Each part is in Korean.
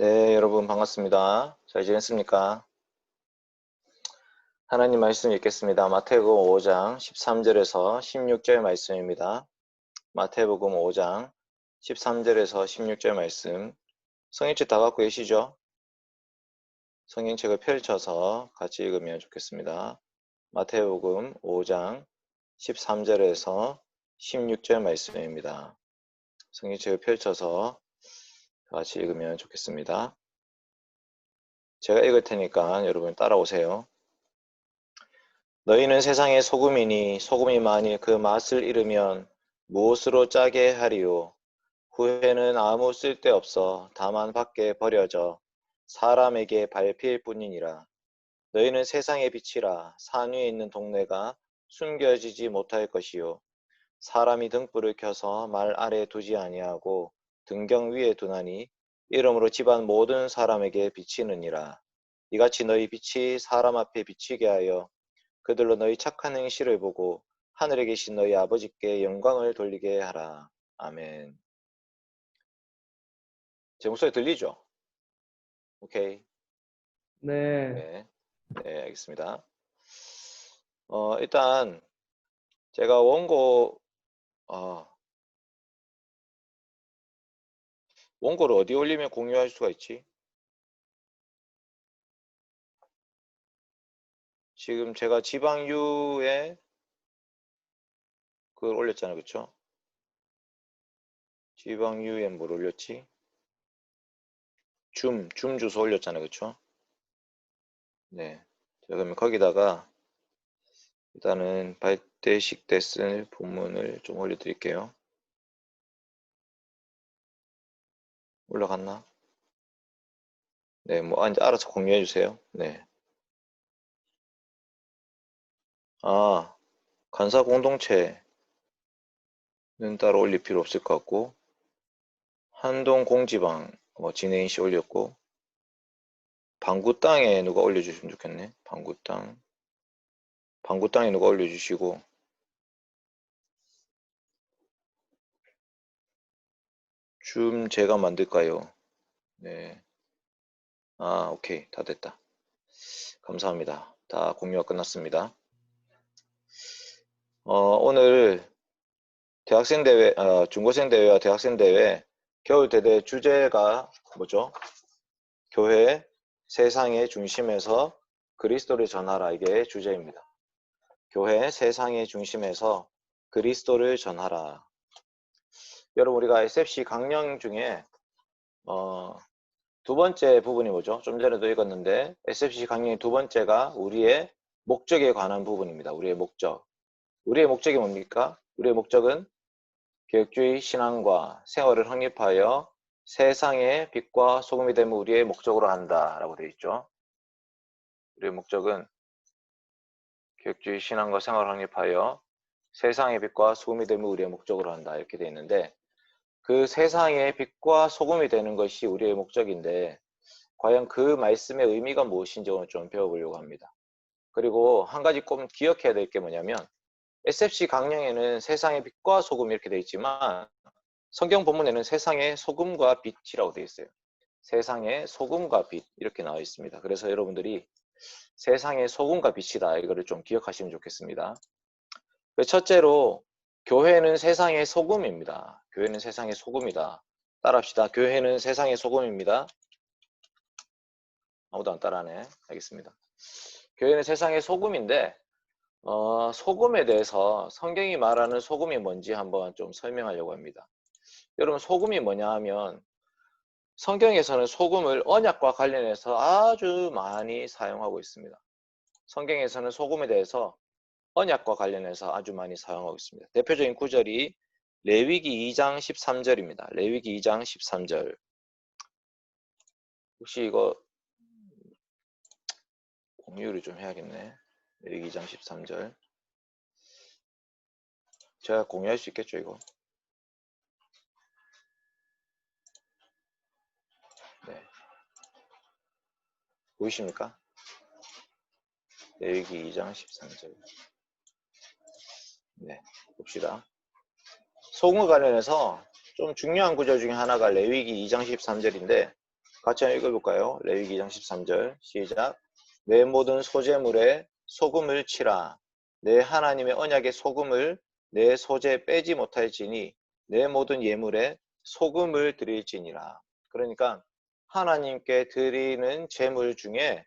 네, 여러분 반갑습니다. 잘 지냈습니까? 하나님 말씀 읽겠습니다. 마태복음 5장 13절에서 16절 말씀입니다. 마태복음 5장 13절에서 16절 말씀. 성경책 다 갖고 계시죠? 성경책을 펼쳐서 같이 읽으면 좋겠습니다. 마태복음 5장 13절에서 16절 말씀입니다. 성경책을 펼쳐서 같이 읽으면 좋겠습니다. 제가 읽을 테니까 여러분 따라오세요. 너희는 세상의 소금이니 소금이 만일 그 맛을 잃으면 무엇으로 짜게 하리요? 후회는 아무 쓸데없어 다만 밖에 버려져 사람에게 밟힐 뿐이니라. 너희는 세상의 빛이라. 산 위에 있는 동네가 숨겨지지 못할 것이요. 사람이 등불을 켜서 말 아래 두지 아니하고 등경 위에 두나니 이러므로 집안 모든 사람에게 비치느니라. 이같이 너희 빛이 사람 앞에 비치게 하여 그들로 너희 착한 행실을 보고 하늘에 계신 너희 아버지께 영광을 돌리게 하라. 아멘. 제 목소리 들리죠? 오케이. 네, 네, 네, 알겠습니다. 일단 제가 원고를 어디 올리면 공유할 수가 있지? 지금 제가 지방유에 그걸 올렸잖아요, 그쵸? 지방유에 뭘 올렸지? 줌 주소 올렸잖아요, 그쵸? 네. 자, 그러면 거기다가 일단은 발대식 때 쓸 본문을 좀 올려드릴게요. 올라갔나? 네, 뭐 이제 알아서 공유해 주세요. 네. 간사 공동체는 따로 올릴 필요 없을 것 같고, 한동 공지방 진해인 씨 올렸고, 방구 땅에 누가 올려주시면 좋겠네. 방구 땅에 누가 올려주시고, 줌 제가 만들까요? 네. 오케이. 다 됐다. 감사합니다. 다 공유가 끝났습니다. 오늘 대학생 대회, 중고생 대회와 대학생 대회 겨울 대대 주제가 뭐죠? 교회 세상의 중심에서 그리스도를 전하라. 이게 주제입니다. 교회 세상의 중심에서 그리스도를 전하라. 여러분, 우리가 SFC 강령 중에 두 번째 부분이 뭐죠? 좀 전에도 읽었는데 SFC 강령의 두 번째가 우리의 목적에 관한 부분입니다. 우리의 목적. 우리의 목적이 뭡니까? 우리의 목적은 개혁주의 신앙과 생활을 확립하여 세상의 빛과 소금이 되면 우리의 목적으로 한다라고 되어 있죠. 우리의 목적은 개혁주의 신앙과 생활을 확립하여 세상의 빛과 소금이 되면 우리의 목적으로 한다 이렇게 되어 있는데, 그 세상의 빛과 소금이 되는 것이 우리의 목적인데 과연 그 말씀의 의미가 무엇인지 오늘 좀 배워보려고 합니다. 그리고 한 가지 꼭 기억해야 될 게 뭐냐면, SFC 강령에는 세상의 빛과 소금 이렇게 되어 있지만 성경 본문에는 세상의 소금과 빛이라고 되어 있어요. 세상의 소금과 빛 이렇게 나와 있습니다. 그래서 여러분들이 세상의 소금과 빛이다 이거를 좀 기억하시면 좋겠습니다. 첫째로 교회는 세상의 소금입니다. 교회는 세상의 소금이다. 따라합시다. 교회는 세상의 소금입니다. 아무도 안 따라하네. 알겠습니다. 교회는 세상의 소금인데 소금에 대해서 성경이 말하는 소금이 뭔지 한번 좀 설명하려고 합니다. 여러분, 소금이 뭐냐 하면 성경에서는 소금을 언약과 관련해서 아주 많이 사용하고 있습니다. 성경에서는 소금에 대해서 언약과 관련해서 아주 많이 사용하고 있습니다. 대표적인 구절이 레위기 2장 13절입니다. 레위기 2장 13절. 혹시 이거 공유를 좀 해야겠네. 레위기 2장 13절. 제가 공유할 수 있겠죠, 이거? 네. 보이십니까? 레위기 2장 13절. 네, 봅시다. 소금과 관련해서 좀 중요한 구절 중에 하나가 레위기 2장 13절인데 같이 한번 읽어볼까요? 레위기 2장 13절 시작. 내 모든 소재물에 소금을 치라. 내 하나님의 언약의 소금을 내 소재에 빼지 못할지니 내 모든 예물에 소금을 드릴지니라. 그러니까 하나님께 드리는 제물 중에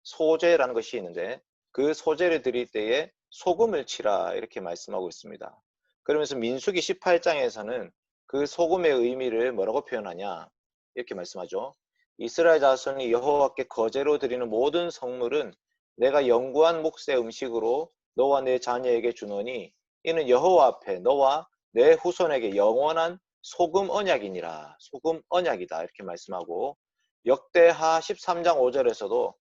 소재라는 것이 있는데 그 소재를 드릴 때에 소금을 치라 이렇게 말씀하고 있습니다. 그러면서 민수기 18장에서는 그 소금의 의미를 뭐라고 표현하냐 이렇게 말씀하죠. 이스라엘 자손이 여호와께 거제로 드리는 모든 성물은 내가 영구한 몫의 음식으로 너와 내 자녀에게 주노니 이는 여호와 앞에 너와 내 후손에게 영원한 소금 언약이니라. 소금 언약이다 이렇게 말씀하고 역대하 13장 5절에서도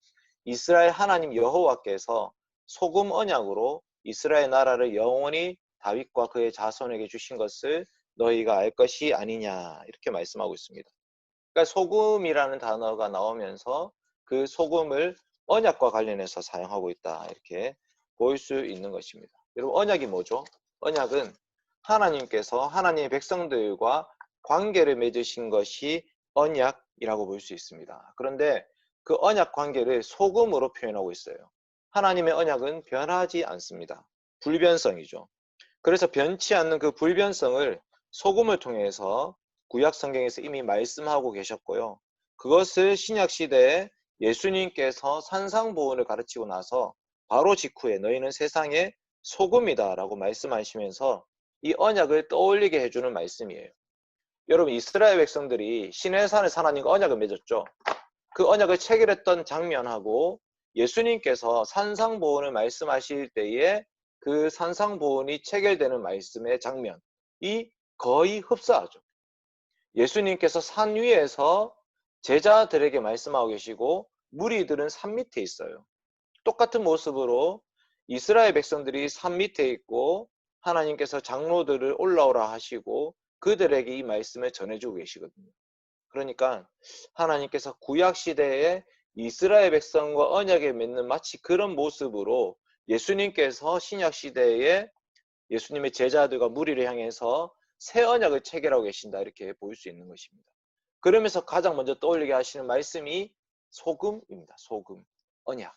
이스라엘 하나님 여호와께서 소금 언약으로 이스라엘 나라를 영원히 다윗과 그의 자손에게 주신 것을 너희가 알 것이 아니냐 이렇게 말씀하고 있습니다. 그러니까 소금이라는 단어가 나오면서 그 소금을 언약과 관련해서 사용하고 있다 이렇게 보일 수 있는 것입니다. 여러분 언약이 뭐죠? 언약은 하나님께서 하나님의 백성들과 관계를 맺으신 것이 언약이라고 볼 수 있습니다. 그런데 그 언약 관계를 소금으로 표현하고 있어요. 하나님의 언약은 변하지 않습니다. 불변성이죠. 그래서 변치 않는 그 불변성을 소금을 통해서 구약 성경에서 이미 말씀하고 계셨고요. 그것을 신약 시대에 예수님께서 산상보훈을 가르치고 나서 바로 직후에 너희는 세상의 소금이다 라고 말씀하시면서 이 언약을 떠올리게 해주는 말씀이에요. 여러분 이스라엘 백성들이 시내산에서 하나님과 언약을 맺었죠. 그 언약을 체결했던 장면하고 예수님께서 산상보훈을 말씀하실 때에 그 산상보훈이 체결되는 말씀의 장면이 거의 흡사하죠. 예수님께서 산 위에서 제자들에게 말씀하고 계시고 무리들은 산 밑에 있어요. 똑같은 모습으로 이스라엘 백성들이 산 밑에 있고 하나님께서 장로들을 올라오라 하시고 그들에게 이 말씀을 전해주고 계시거든요. 그러니까 하나님께서 구약 시대에 이스라엘 백성과 언약을 맺는 마치 그런 모습으로 예수님께서 신약 시대에 예수님의 제자들과 무리를 향해서 새 언약을 체결하고 계신다 이렇게 보일 수 있는 것입니다. 그러면서 가장 먼저 떠올리게 하시는 말씀이 소금입니다. 소금, 언약.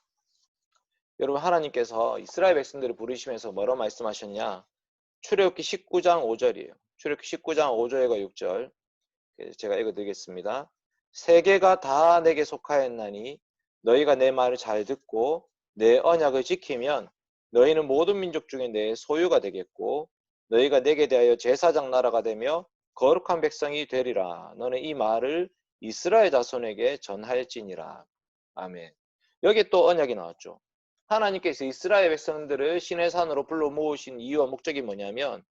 여러분 하나님께서 이스라엘 백성들을 부르시면서 뭐라고 말씀하셨냐? 출애굽기 19장 5절이에요. 출애굽기 19장 5절과 6절 제가 읽어드리겠습니다. 세계가 다 내게 속하였나니 너희가 내 말을 잘 듣고 내 언약을 지키면 너희는 모든 민족 중에 내 소유가 되겠고 너희가 내게 대하여 제사장 나라가 되며 거룩한 백성이 되리라. 너는 이 말을 이스라엘 자손에게 전할지니라. 아멘. 여기 또 언약이 나왔죠. 하나님께서 이스라엘 백성들을 시내산으로 불러 모으신 이유와 목적이 뭐냐면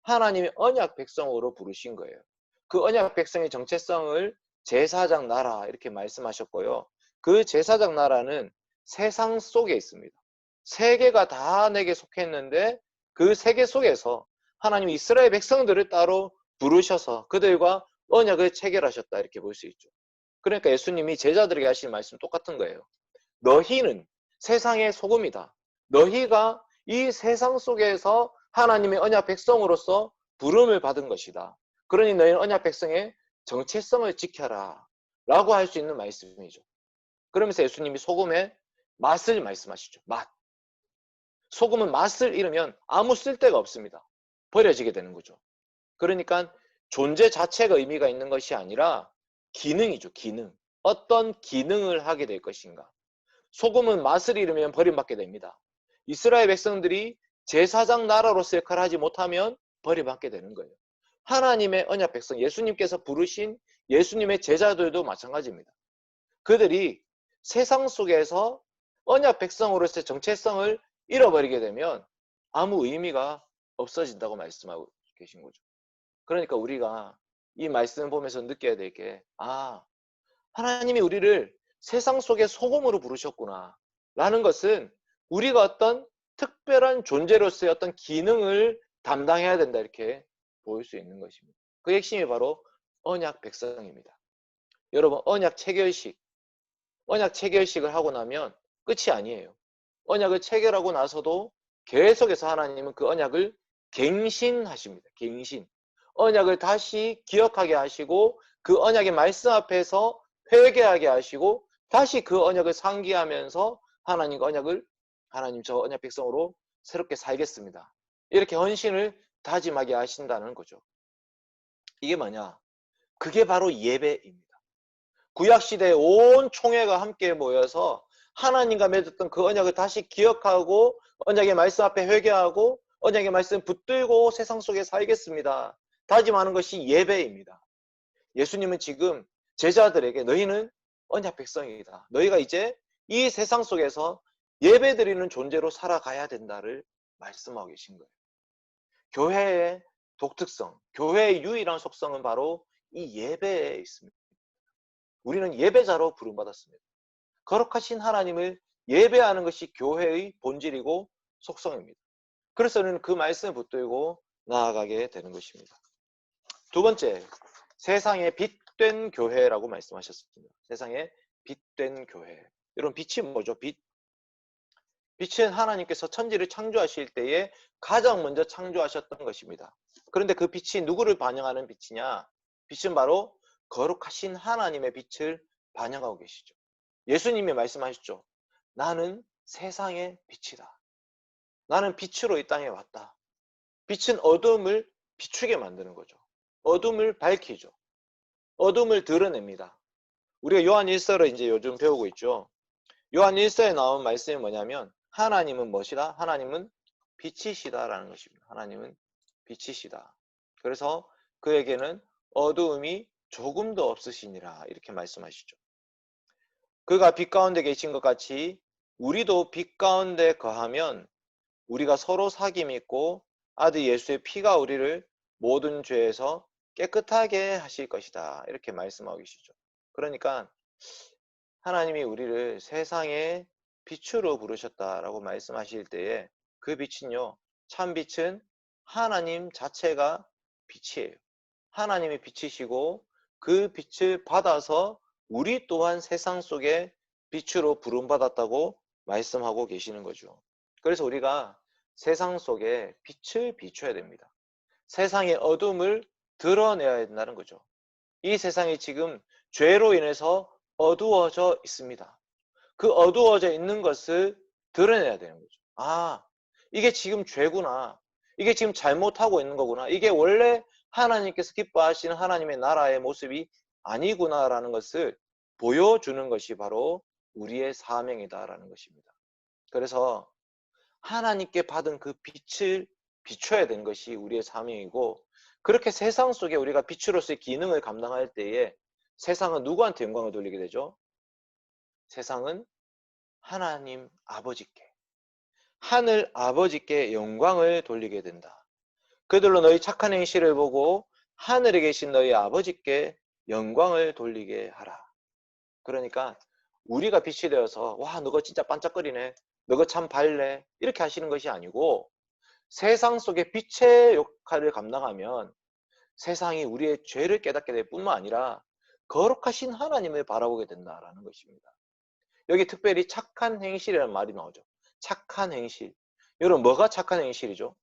하나님의 언약 백성으로 부르신 거예요. 그 언약 백성의 정체성을 제사장 나라 이렇게 말씀하셨고요. 그 제사장 나라는 세상 속에 있습니다. 세계가 다 내게 속했는데 그 세계 속에서 하나님이 이스라엘 백성들을 따로 부르셔서 그들과 언약을 체결하셨다 이렇게 볼 수 있죠. 그러니까 예수님이 제자들에게 하신 말씀 똑같은 거예요. 너희는 세상의 소금이다. 너희가 이 세상 속에서 하나님의 언약 백성으로서 부름을 받은 것이다. 그러니 너희는 언약 백성의 정체성을 지켜라 라고 할 수 있는 말씀이죠. 그러면서 예수님이 소금의 맛을 말씀하시죠. 맛. 소금은 맛을 잃으면 아무 쓸데가 없습니다. 버려지게 되는 거죠. 그러니까 존재 자체가 의미가 있는 것이 아니라 기능이죠. 기능. 어떤 기능을 하게 될 것인가. 소금은 맛을 잃으면 버림받게 됩니다. 이스라엘 백성들이 제사장 나라로서 역할을 하지 못하면 버림받게 되는 거예요. 하나님의 언약 백성, 예수님께서 부르신 예수님의 제자들도 마찬가지입니다. 그들이 세상 속에서 언약 백성으로서의 정체성을 잃어버리게 되면 아무 의미가 없어진다고 말씀하고 계신 거죠. 그러니까 우리가 이 말씀을 보면서 느껴야 될 게 하나님이 우리를 세상 속의 소금으로 부르셨구나 라는 것은 우리가 어떤 특별한 존재로서의 어떤 기능을 담당해야 된다 이렇게 보일 수 있는 것입니다. 그 핵심이 바로 언약 백성입니다. 여러분 언약 체결식을 하고 나면 끝이 아니에요. 언약을 체결하고 나서도 계속해서 하나님은 그 언약을 갱신하십니다. 갱신. 언약을 다시 기억하게 하시고 그 언약의 말씀 앞에서 회개하게 하시고 다시 그 언약을 상기하면서 하나님과 언약을 하나님 저 언약 백성으로 새롭게 살겠습니다. 이렇게 헌신을 다짐하게 하신다는 거죠. 이게 뭐냐? 그게 바로 예배입니다. 구약시대에 온 총회가 함께 모여서 하나님과 맺었던 그 언약을 다시 기억하고 언약의 말씀 앞에 회개하고 언약의 말씀 붙들고 세상 속에 살겠습니다. 다짐하는 것이 예배입니다. 예수님은 지금 제자들에게 너희는 언약 백성이다. 너희가 이제 이 세상 속에서 예배드리는 존재로 살아가야 된다를 말씀하고 계신 거예요. 교회의 독특성, 교회의 유일한 속성은 바로 이 예배에 있습니다. 우리는 예배자로 부름받았습니다. 거룩하신 하나님을 예배하는 것이 교회의 본질이고 속성입니다. 그래서 우리는 그 말씀을 붙들고 나아가게 되는 것입니다. 두 번째, 세상의 빛된 교회라고 말씀하셨습니다. 세상의 빛된 교회. 여러분, 빛이 뭐죠? 빛. 빛은 하나님께서 천지를 창조하실 때에 가장 먼저 창조하셨던 것입니다. 그런데 그 빛이 누구를 반영하는 빛이냐? 빛은 바로 거룩하신 하나님의 빛을 반영하고 계시죠. 예수님이 말씀하셨죠. 나는 세상의 빛이다. 나는 빛으로 이 땅에 왔다. 빛은 어둠을 비추게 만드는 거죠. 어둠을 밝히죠. 어둠을 드러냅니다. 우리가 요한 1서를 이제 요즘 배우고 있죠. 요한 1서에 나온 말씀이 뭐냐면 하나님은 무엇이다? 하나님은 빛이시다라는 것입니다. 하나님은 빛이시다. 그래서 그에게는 어두움이 조금도 없으시니라 이렇게 말씀하시죠. 그가 빛 가운데 계신 것 같이 우리도 빛 가운데 거하면 우리가 서로 사귐이 있고 아들 예수의 피가 우리를 모든 죄에서 깨끗하게 하실 것이다. 이렇게 말씀하고 계시죠. 그러니까 하나님이 우리를 세상의 빛으로 부르셨다라고 말씀하실 때에 그 빛은요, 참 빛은 하나님 자체가 빛이에요. 하나님이 빛이시고 그 빛을 받아서 우리 또한 세상 속에 빛으로 부름받았다고 말씀하고 계시는 거죠. 그래서 우리가 세상 속에 빛을 비춰야 됩니다. 세상의 어둠을 드러내야 된다는 거죠. 이 세상이 지금 죄로 인해서 어두워져 있습니다. 그 어두워져 있는 것을 드러내야 되는 거죠. 아, 이게 지금 죄구나. 이게 지금 잘못하고 있는 거구나. 이게 원래 하나님께서 기뻐하시는 하나님의 나라의 모습이 아니구나라는 것을 보여주는 것이 바로 우리의 사명이다라는 것입니다. 그래서 하나님께 받은 그 빛을 비춰야 되는 것이 우리의 사명이고, 그렇게 세상 속에 우리가 빛으로서의 기능을 감당할 때에 세상은 누구한테 영광을 돌리게 되죠? 세상은 하나님 아버지께, 하늘 아버지께 영광을 돌리게 된다. 그들로 너희 착한 행실을 보고 하늘에 계신 너희 아버지께 영광을 돌리게 하라. 그러니까 우리가 빛이 되어서 와, 너가 진짜 반짝거리네, 너가 참 밝네, 이렇게 하시는 것이 아니고, 세상 속에 빛의 역할을 감당하면 세상이 우리의 죄를 깨닫게 될 뿐만 아니라 거룩하신 하나님을 바라보게 된다라는 것입니다. 여기 특별히 착한 행실이라는 말이 나오죠. 착한 행실. 여러분, 뭐가 착한 행실이죠?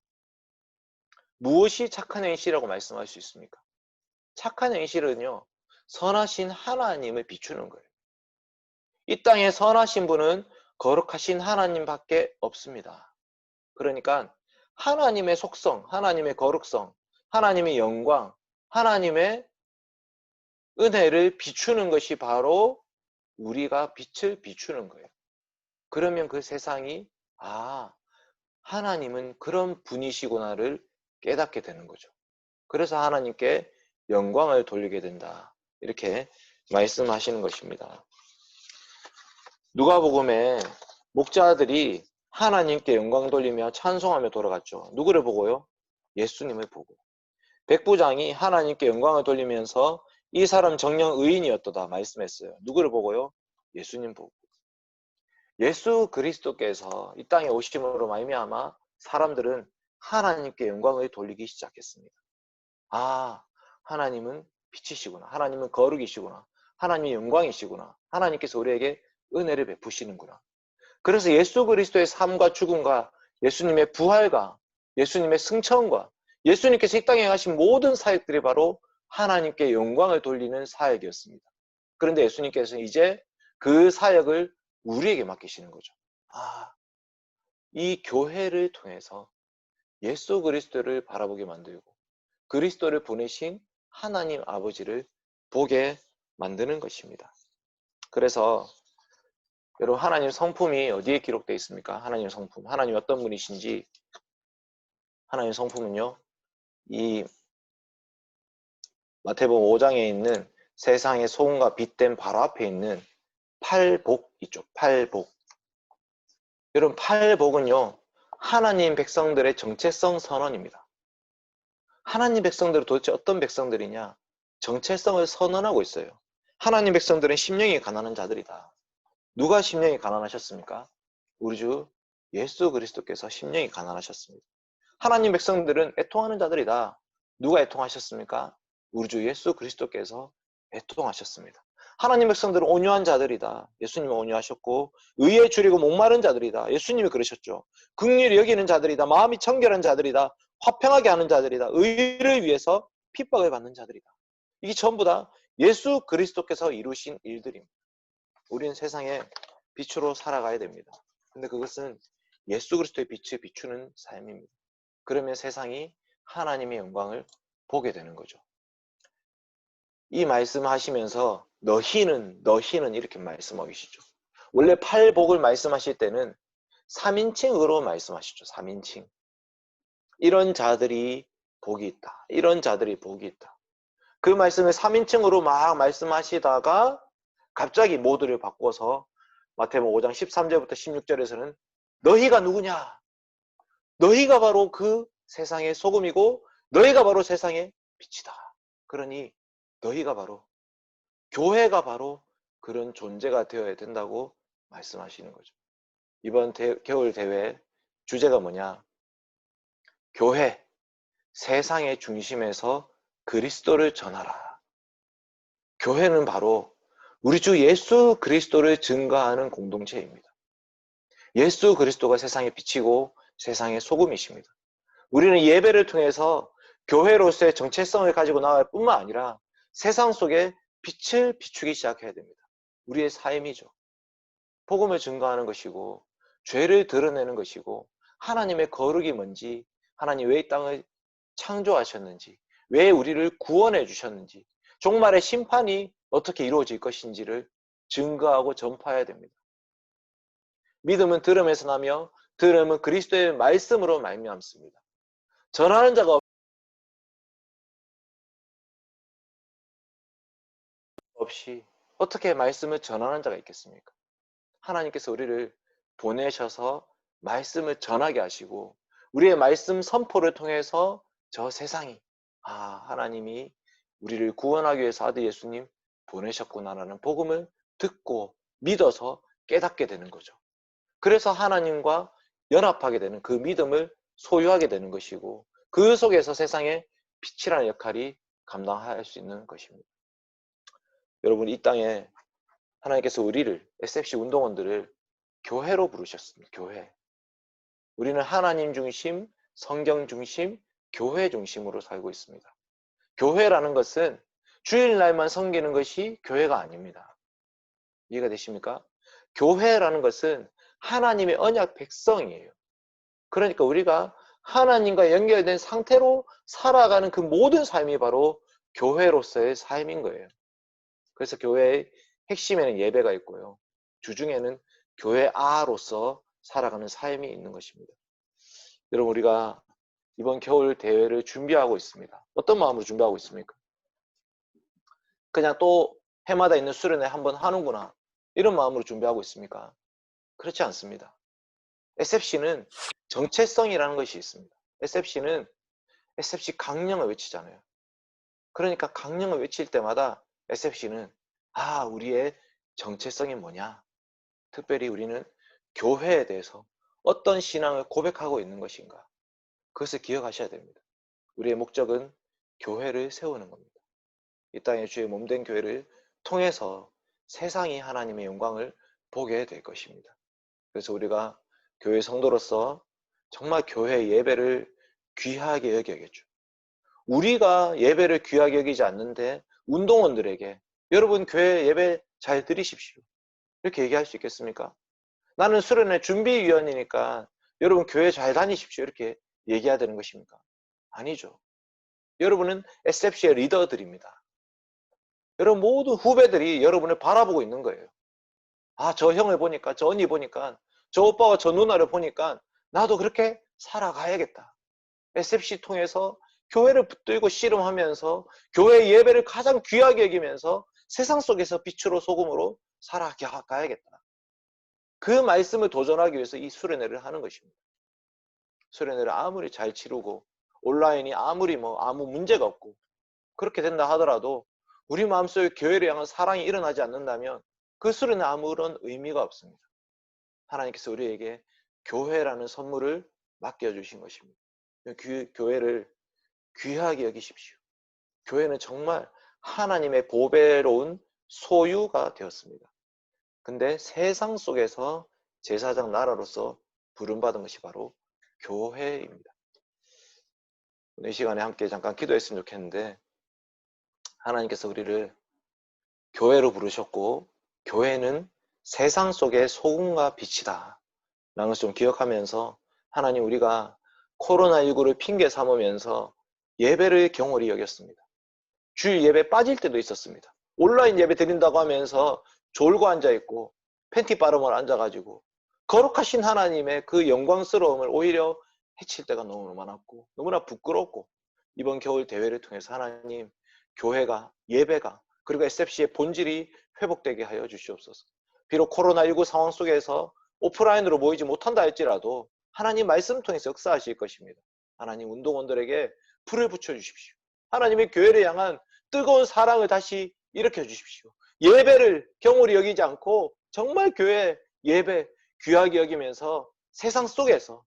무엇이 착한 행실이라고 말씀할 수 있습니까? 착한 행실은요, 선하신 하나님을 비추는 거예요. 이 땅에 선하신 분은 거룩하신 하나님밖에 없습니다. 그러니까 하나님의 속성, 하나님의 거룩성, 하나님의 영광, 하나님의 은혜를 비추는 것이 바로 우리가 빛을 비추는 거예요. 그러면 그 세상이 아, 하나님은 그런 분이시구나를 깨닫게 되는 거죠. 그래서 하나님께 영광을 돌리게 된다. 이렇게 말씀하시는 것입니다. 누가복음에 목자들이 하나님께 영광 돌리며 찬송하며 돌아갔죠. 누구를 보고요? 예수님을 보고. 백부장이 하나님께 영광을 돌리면서 이 사람 정녕 의인이었도다 말씀했어요. 누구를 보고요? 예수님 보고. 예수 그리스도께서 이 땅에 오심으로 말미암아 사람들은 하나님께 영광을 돌리기 시작했습니다. 아, 하나님은 빛이시구나. 하나님은 거룩이시구나. 하나님이 영광이시구나. 하나님께서 우리에게 은혜를 베푸시는구나. 그래서 예수 그리스도의 삶과 죽음과 예수님의 부활과 예수님의 승천과 예수님께서 이 땅에 가신 모든 사역들이 바로 하나님께 영광을 돌리는 사역이었습니다. 그런데 예수님께서는 이제 그 사역을 우리에게 맡기시는 거죠. 이 교회를 통해서 예수 그리스도를 바라보게 만들고 그리스도를 보내신 하나님 아버지를 보게 만드는 것입니다. 그래서 여러분, 하나님 성품이 어디에 기록되어 있습니까? 하나님 성품. 하나님 어떤 분이신지. 하나님 성품은요, 이 마태복음 5장에 있는 세상의 소금과 빛된 바로 앞에 있는 팔복 있죠. 팔복. 여러분, 팔복은요, 하나님 백성들의 정체성 선언입니다. 하나님 백성들은 도대체 어떤 백성들이냐? 정체성을 선언하고 있어요. 하나님 백성들은 심령이 가난한 자들이다. 누가 심령이 가난하셨습니까? 우리 주 예수 그리스도께서 심령이 가난하셨습니다. 하나님 백성들은 애통하는 자들이다. 누가 애통하셨습니까? 우리 주 예수 그리스도께서 애통하셨습니다. 하나님 백성들은 온유한 자들이다. 예수님이 온유하셨고, 의에 줄이고 목마른 자들이다. 예수님이 그러셨죠. 긍휼히 여기는 자들이다. 마음이 청결한 자들이다. 화평하게 하는 자들이다. 의를 위해서 핍박을 받는 자들이다. 이게 전부 다 예수 그리스도께서 이루신 일들입니다. 우리는 세상에 빛으로 살아가야 됩니다. 근데 그것은 예수 그리스도의 빛을 비추는 삶입니다. 그러면 세상이 하나님의 영광을 보게 되는 거죠. 이 말씀하시면서 너희는 이렇게 말씀하고 계시죠. 원래 팔복을 말씀하실 때는 3인칭으로 말씀하시죠. 3인칭. 이런 자들이 복이 있다. 이런 자들이 복이 있다. 그 말씀을 3인칭으로 막 말씀하시다가 갑자기 모드를 바꿔서 마태복음 5장 13절부터 16절에서는 너희가 누구냐? 너희가 바로 그 세상의 소금이고 너희가 바로 세상의 빛이다. 그러니 너희가 바로, 교회가 바로 그런 존재가 되어야 된다고 말씀하시는 거죠. 이번 겨울 대회 주제가 뭐냐? 교회, 세상의 중심에서 그리스도를 전하라. 교회는 바로 우리 주 예수 그리스도를 증거하는 공동체입니다. 예수 그리스도가 세상의 빛이고 세상의 소금이십니다. 우리는 예배를 통해서 교회로서의 정체성을 가지고 나갈 뿐만 아니라 세상 속에 빛을 비추기 시작해야 됩니다. 우리의 삶이죠. 복음을 증거하는 것이고 죄를 드러내는 것이고 하나님의 거룩이 뭔지, 하나님 왜 이 땅을 창조하셨는지, 왜 우리를 구원해 주셨는지, 종말의 심판이 어떻게 이루어질 것인지를 증거하고 전파해야 됩니다. 믿음은 들음에서 나며 들음은 그리스도의 말씀으로 말미암습니다. 전하는 자가 없이 어떻게 말씀을 전하는 자가 있겠습니까? 하나님께서 우리를 보내셔서 말씀을 전하게 하시고 우리의 말씀 선포를 통해서 저 세상이 하나님이 우리를 구원하기 위해서 아들 예수님 보내셨구나라는 복음을 듣고 믿어서 깨닫게 되는 거죠. 그래서 하나님과 연합하게 되는 그 믿음을 소유하게 되는 것이고 그 속에서 세상의 빛이라는 역할이 감당할 수 있는 것입니다. 여러분, 이 땅에 하나님께서 우리를, SFC 운동원들을 교회로 부르셨습니다. 교회. 우리는 하나님 중심, 성경 중심, 교회 중심으로 살고 있습니다. 교회라는 것은 주일날만 섬기는 것이 교회가 아닙니다. 이해가 되십니까? 교회라는 것은 하나님의 언약 백성이에요. 그러니까 우리가 하나님과 연결된 상태로 살아가는 그 모든 삶이 바로 교회로서의 삶인 거예요. 그래서 교회의 핵심에는 예배가 있고요. 주중에는 교회아로서 살아가는 삶이 있는 것입니다. 여러분, 우리가 이번 겨울 대회를 준비하고 있습니다. 어떤 마음으로 준비하고 있습니까? 그냥 또 해마다 있는 수련회 한번 하는구나, 이런 마음으로 준비하고 있습니까? 그렇지 않습니다. SFC는 정체성이라는 것이 있습니다. SFC는 SFC 강령을 외치잖아요. 그러니까 강령을 외칠 때마다 SFC는 우리의 정체성이 뭐냐? 특별히 우리는 교회에 대해서 어떤 신앙을 고백하고 있는 것인가? 그것을 기억하셔야 됩니다. 우리의 목적은 교회를 세우는 겁니다. 이 땅에 주의 몸된 교회를 통해서 세상이 하나님의 영광을 보게 될 것입니다. 그래서 우리가 교회 성도로서 정말 교회 예배를 귀하게 여겨야겠죠. 우리가 예배를 귀하게 여기지 않는데 운동원들에게 여러분 교회 예배 잘 들으십시오. 이렇게 얘기할 수 있겠습니까? 나는 수련회 준비위원이니까 여러분 교회 잘 다니십시오. 이렇게 얘기해야 되는 것입니까? 아니죠. 여러분은 SFC의 리더들입니다. 여러분 모든 후배들이 여러분을 바라보고 있는 거예요. 아, 저 형을 보니까, 저 언니 보니까, 저 오빠와 저 누나를 보니까 나도 그렇게 살아가야겠다. SFC 통해서 교회를 붙들고 씨름하면서 교회 예배를 가장 귀하게 여기면서 세상 속에서 빛으로 소금으로 살아가야겠다. 그 말씀을 도전하기 위해서 이 수련회를 하는 것입니다. 수련회를 아무리 잘 치르고 온라인이 아무리 아무 문제가 없고 그렇게 된다 하더라도 우리 마음속에 교회를 향한 사랑이 일어나지 않는다면 그 수련회 아무런 의미가 없습니다. 하나님께서 우리에게 교회라는 선물을 맡겨주신 것입니다. 교회를 귀하게 여기십시오. 교회는 정말 하나님의 보배로운 소유가 되었습니다. 근데 세상 속에서 제사장 나라로서 부름받은 것이 바로 교회입니다. 오늘 이 시간에 함께 잠깐 기도했으면 좋겠는데 하나님께서 우리를 교회로 부르셨고 교회는 세상 속의 소금과 빛이다 라는 것을 좀 기억하면서 하나님 우리가 코로나19를 핑계 삼으면서 예배를 경홀히 여겼습니다. 주일 예배 빠질 때도 있었습니다. 온라인 예배 드린다고 하면서 졸고 앉아있고 팬티 바르면 앉아가지고 거룩하신 하나님의 그 영광스러움을 오히려 해칠 때가 너무 많았고 너무나 부끄럽고 이번 겨울 대회를 통해서 하나님 교회가 예배가 그리고 SFC의 본질이 회복되게 하여 주시옵소서. 비록 코로나19 상황 속에서 오프라인으로 모이지 못한다 할지라도 하나님 말씀 통해서 역사하실 것입니다. 하나님 운동원들에게 불을 붙여주십시오. 하나님의 교회를 향한 뜨거운 사랑을 다시 일으켜 주십시오. 예배를 경홀히 여기지 않고 정말 교회 예배 귀하게 여기면서 세상 속에서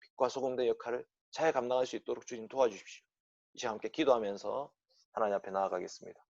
빛과 소금된 역할을 잘 감당할 수 있도록 주님 도와주십시오. 이 시간 함께 기도하면서 하나님 앞에 나아가겠습니다.